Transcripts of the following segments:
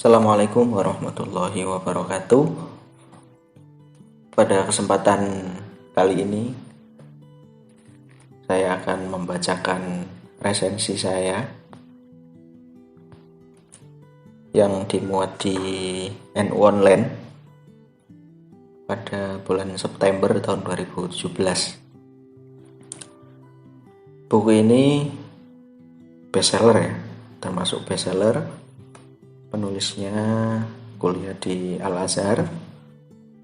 Assalamualaikum warahmatullahi wabarakatuh. Pada kesempatan kali ini saya akan membacakan resensi saya yang dimuat di NU Online pada bulan September tahun 2017. Buku ini bestseller ya, termasuk bestseller. Penulisnya kuliah di Al-Azhar.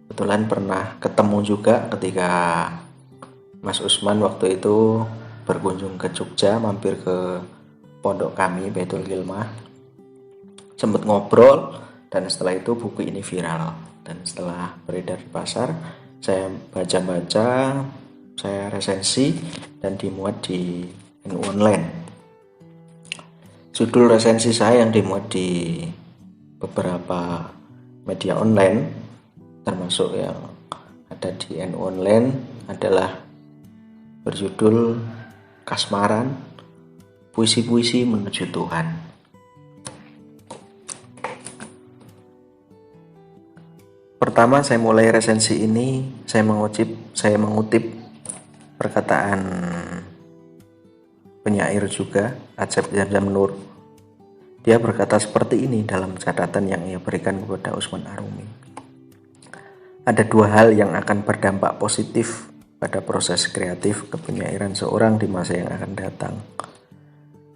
Kebetulan pernah ketemu juga ketika Mas Usman waktu itu berkunjung ke Jogja, mampir ke pondok kami Baitul Hilmah. Sempat ngobrol dan setelah itu buku ini viral. Dan setelah beredar di pasar, saya baca-baca, saya resensi dan dimuat di NU Online. Judul resensi saya yang dimuat di beberapa media online, termasuk yang ada di NU Online, adalah berjudul Kasmaran, Puisi-puisi Menuju Tuhan. Pertama saya mulai resensi ini, saya mengutip perkataan penyair juga, Acep Jam Nur. Dia berkata seperti ini dalam catatan yang ia berikan kepada Usman Arumi. Ada dua hal yang akan berdampak positif pada proses kreatif kepenyairan seorang di masa yang akan datang.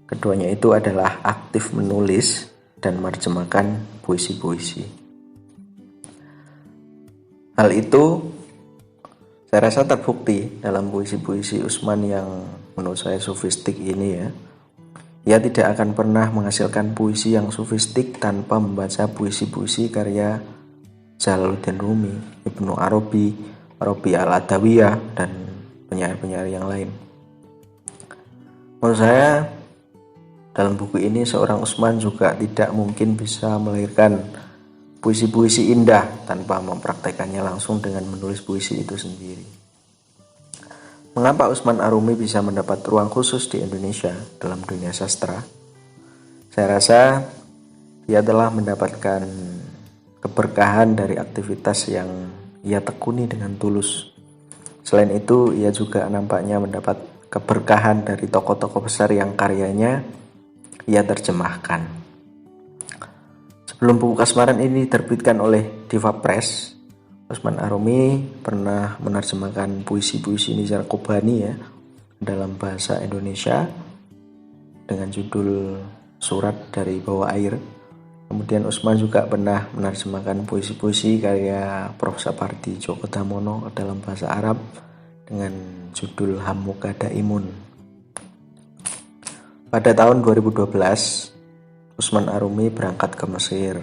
Keduanya itu adalah aktif menulis dan menerjemahkan puisi-puisi. Hal itu saya rasa terbukti dalam puisi-puisi Usman yang menurut saya sofistik ini ya. Ia tidak akan pernah menghasilkan puisi yang sofistik tanpa membaca puisi-puisi karya Jalaluddin Rumi, Ibnu Arabi, Rabi al-Adawiyah, dan penyair-penyair yang lain. Menurut saya, dalam buku ini seorang Usman juga tidak mungkin bisa melahirkan puisi-puisi indah tanpa mempraktekannya langsung dengan menulis puisi itu sendiri. Mengapa Usman Arumi bisa mendapat ruang khusus di Indonesia dalam dunia sastra? Saya rasa ia telah mendapatkan keberkahan dari aktivitas yang ia tekuni dengan tulus. Selain itu, ia juga nampaknya mendapat keberkahan dari tokoh-tokoh besar yang karyanya ia terjemahkan. Sebelum buku Kasmaran ini diterbitkan oleh Diva Press, Usman Arumi pernah menerjemahkan puisi-puisi Nizar Qobani ya dalam bahasa Indonesia dengan judul Surat dari Bawah Air. Kemudian Usman juga pernah menerjemahkan puisi-puisi karya Prof. Sapardi Djoko Damono dalam bahasa Arab dengan judul Hamuka Daimun. Pada tahun 2012, Usman Arumi berangkat ke Mesir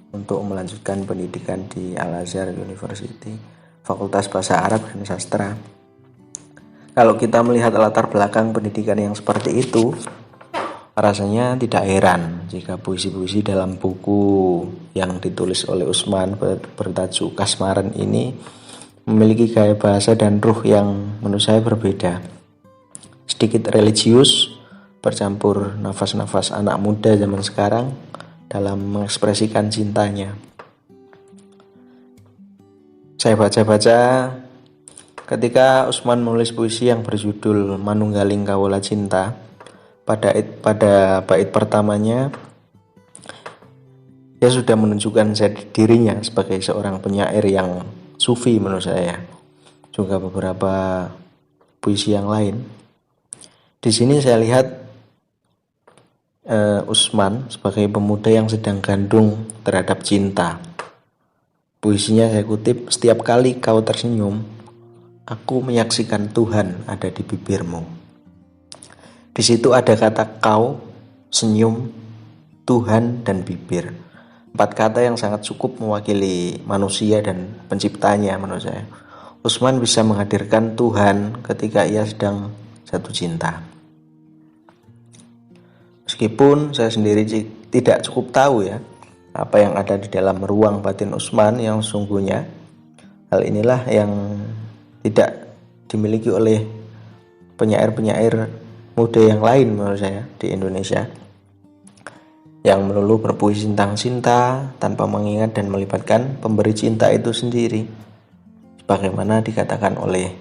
untuk melanjutkan pendidikan di Al-Azhar University, Fakultas Bahasa Arab dan Sastra. Kalau kita melihat latar belakang pendidikan yang seperti itu, rasanya tidak heran jika puisi-puisi dalam buku yang ditulis oleh Usman bertajuk Kasmaran ini memiliki gaya bahasa dan ruh yang menurut saya berbeda. Sedikit religius, bercampur nafas-nafas anak muda zaman sekarang dalam mengekspresikan cintanya. Saya baca-baca ketika Usman menulis puisi yang berjudul Manunggaling Kawula Cinta. Pada bait pertamanya, dia sudah menunjukkan dirinya sebagai seorang penyair yang sufi menurut saya. Juga beberapa puisi yang lain. Di sini saya lihat Usman sebagai pemuda yang sedang gandrung terhadap cinta. Puisinya saya kutip, setiap kali kau tersenyum, aku menyaksikan Tuhan ada di bibirmu. Di situ ada kata kau, senyum, Tuhan, dan bibir. 4 kata yang sangat cukup mewakili manusia dan penciptanya menurut saya. Usman bisa menghadirkan Tuhan ketika ia sedang jatuh cinta. Meskipun saya sendiri tidak cukup tahu ya apa yang ada di dalam ruang batin Usman yang sesungguhnya. Hal inilah yang tidak dimiliki oleh penyair-penyair muda yang lain menurut saya di Indonesia. yang melulu berpuisi tentang cinta tanpa mengingat dan melibatkan pemberi cinta itu sendiri. Sebagaimana dikatakan oleh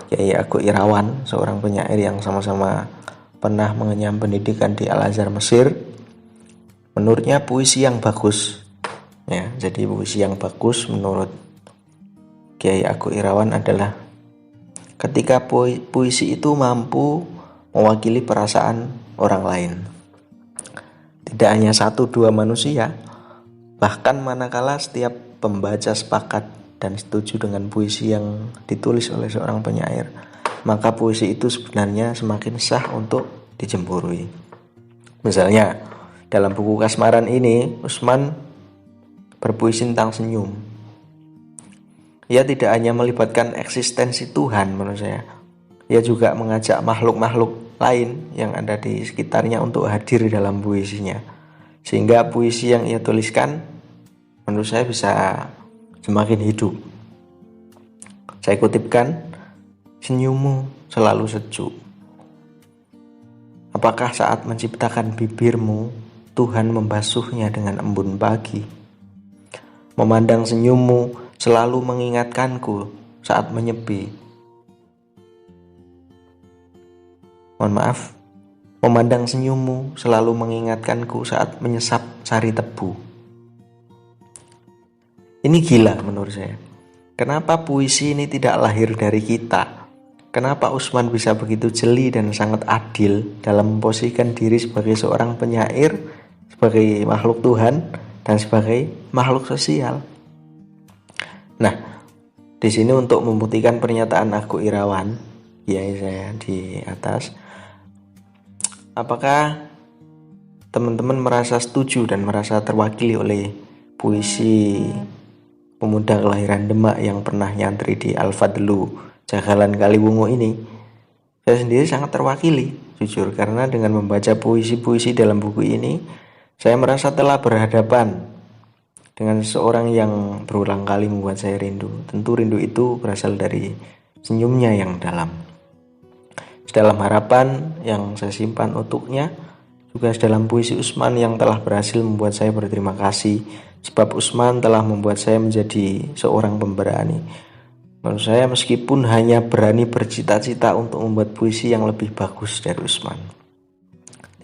Kiai Agung Irawan, seorang penyair yang sama-sama pernah mengenyam pendidikan di Al-Azhar Mesir. Menurutnya puisi yang bagus, ya, jadi puisi yang bagus menurut Kiai Agung Irawan adalah ketika puisi itu mampu mewakili perasaan orang lain. Tidak hanya satu dua manusia, bahkan manakala setiap pembaca sepakat dan setuju dengan puisi yang ditulis oleh seorang penyair, maka puisi itu sebenarnya semakin sah untuk dicemburui. Misalnya, dalam buku Kasmaran ini, Usman berpuisi tentang senyum. Ia tidak hanya melibatkan eksistensi Tuhan menurut saya, ia juga mengajak makhluk-makhluk lain yang ada di sekitarnya untuk hadir dalam puisinya. Sehingga puisi yang ia tuliskan menurut saya bisa semakin hidup. Saya kutipkan, senyummu selalu sejuk. Apakah saat menciptakan bibirmu, Tuhan membasuhnya dengan embun pagi? Memandang senyummu selalu mengingatkanku saat menyepi. Memandang senyummu selalu mengingatkanku saat menyesap sari tebu. Ini gila menurut saya. Kenapa puisi ini tidak lahir dari kita? Kenapa Usman bisa begitu jeli dan sangat adil dalam memposisikan diri sebagai seorang penyair, sebagai makhluk Tuhan, dan sebagai makhluk sosial? Nah, di sini untuk membuktikan pernyataan Agung Irawan, ya saya di atas, apakah teman-teman merasa setuju dan merasa terwakili oleh puisi pemuda kelahiran Demak yang pernah nyantri di Al-Fadlu Jagalan Kaliwungu ini? Saya sendiri sangat terwakili, jujur, karena dengan membaca puisi-puisi dalam buku ini, saya merasa telah berhadapan dengan seseorang yang berulang kali membuat saya rindu. Tentu rindu itu berasal dari senyumnya yang dalam. Sedalam harapan yang saya simpan untuknya, juga sedalam puisi Usman yang telah berhasil membuat saya berterima kasih, sebab Usman telah membuat saya menjadi seorang pemberani. Menurut saya, meskipun hanya berani bercita-cita untuk membuat puisi yang lebih bagus dari Usman,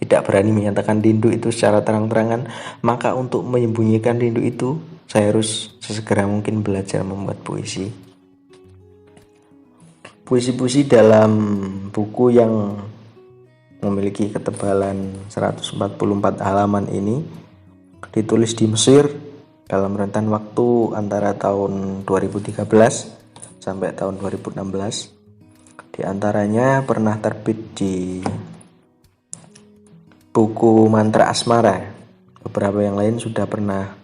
tidak berani menyatakan rindu itu secara terang-terangan, maka untuk menyembunyikan rindu itu, saya harus sesegera mungkin belajar membuat puisi. Puisi-puisi dalam buku yang memiliki ketebalan 144 halaman ini ditulis di Mesir dalam rentan waktu antara tahun 2013 sampai tahun 2016. Di antaranya pernah terbit di buku Mantra Asmara. Beberapa yang lain sudah pernah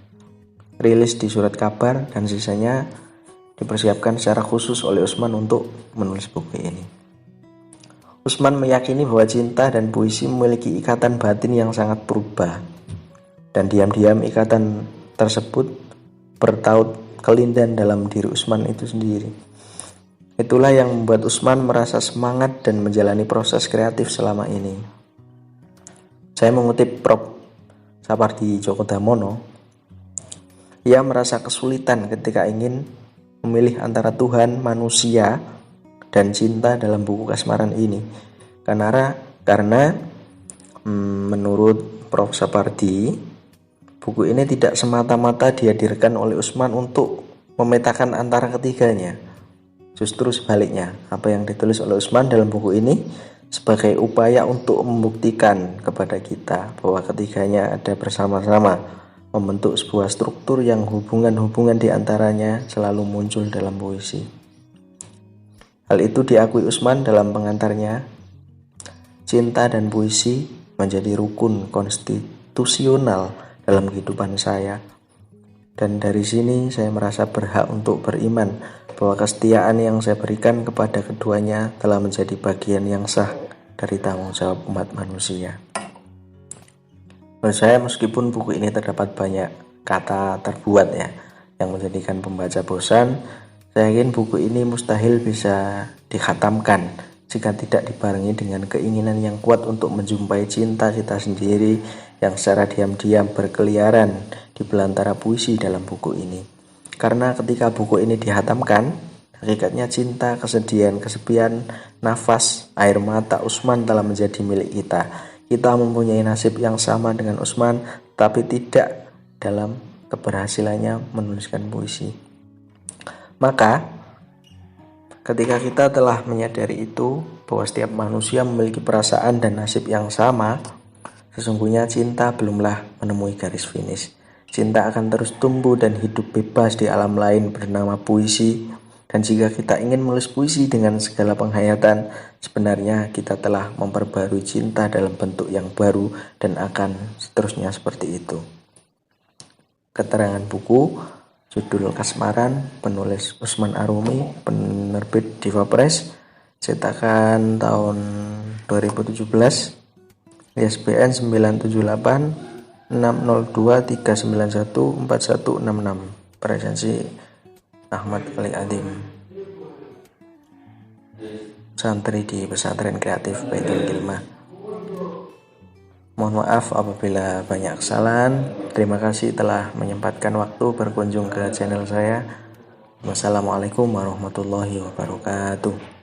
rilis di Surat Kabar, dan sisanya dipersiapkan secara khusus oleh Usman untuk menulis buku ini. Usman meyakini bahwa cinta dan puisi memiliki ikatan batin yang sangat berubah, dan diam-diam ikatan tersebut bertaut kelindan dalam diri Usman itu sendiri. Itulah yang membuat Usman merasa semangat dan menjalani proses kreatif selama ini. Saya mengutip Prof. Sapardi Djoko Damono, ia merasa kesulitan ketika ingin memilih antara Tuhan, manusia, dan cinta dalam buku Kasmaran ini. Karena menurut Prof. Sapardi, buku ini tidak semata-mata dihadirkan oleh Usman untuk memetakan antara ketiganya. Justru sebaliknya, apa yang ditulis oleh Usman dalam buku ini sebagai upaya untuk membuktikan kepada kita bahwa ketiganya ada bersama-sama, membentuk sebuah struktur yang hubungan-hubungan di antaranya selalu muncul dalam puisi. Hal itu diakui Usman dalam pengantarnya, cinta dan puisi menjadi rukun konstitusional dalam kehidupan saya. Dan dari sini saya merasa berhak untuk beriman bahwa kesetiaan yang saya berikan kepada keduanya telah menjadi bagian yang sah dari tanggung jawab umat manusia. Menurut saya, meskipun buku ini terdapat banyak kata terbuat yang menjadikan pembaca bosan, saya yakin buku ini mustahil bisa dikhatamkan jika tidak dibarengi dengan keinginan yang kuat untuk menjumpai cinta kita sendiri yang secara diam-diam berkeliaran di belantara puisi dalam buku ini. Karena ketika buku ini dihatamkan, hakikatnya cinta, kesedihan, kesepian, nafas, air mata Usman telah menjadi milik kita. Kita mempunyai nasib yang sama dengan Usman, tapi tidak dalam keberhasilannya menuliskan puisi. Maka, ketika kita telah menyadari itu, bahwa setiap manusia memiliki perasaan dan nasib yang sama, sesungguhnya cinta belumlah menemui garis finish. Cinta akan terus tumbuh dan hidup bebas di alam lain bernama puisi. Dan jika kita ingin menulis puisi dengan segala penghayatan, sebenarnya kita telah memperbarui cinta dalam bentuk yang baru dan akan seterusnya seperti itu. Keterangan buku, judul Kasmaran, penulis Usman Arumi, penerbit Diva Press, cetakan tahun 2017, ISBN 978 602 391 4166, presensi Ahmad Ali Adim, santri di Pesantren Kreatif Baitul Kilmah. Mohon maaf apabila banyak kesalahan. Terima kasih telah menyempatkan waktu berkunjung ke channel saya. Wassalamualaikum warahmatullahi wabarakatuh.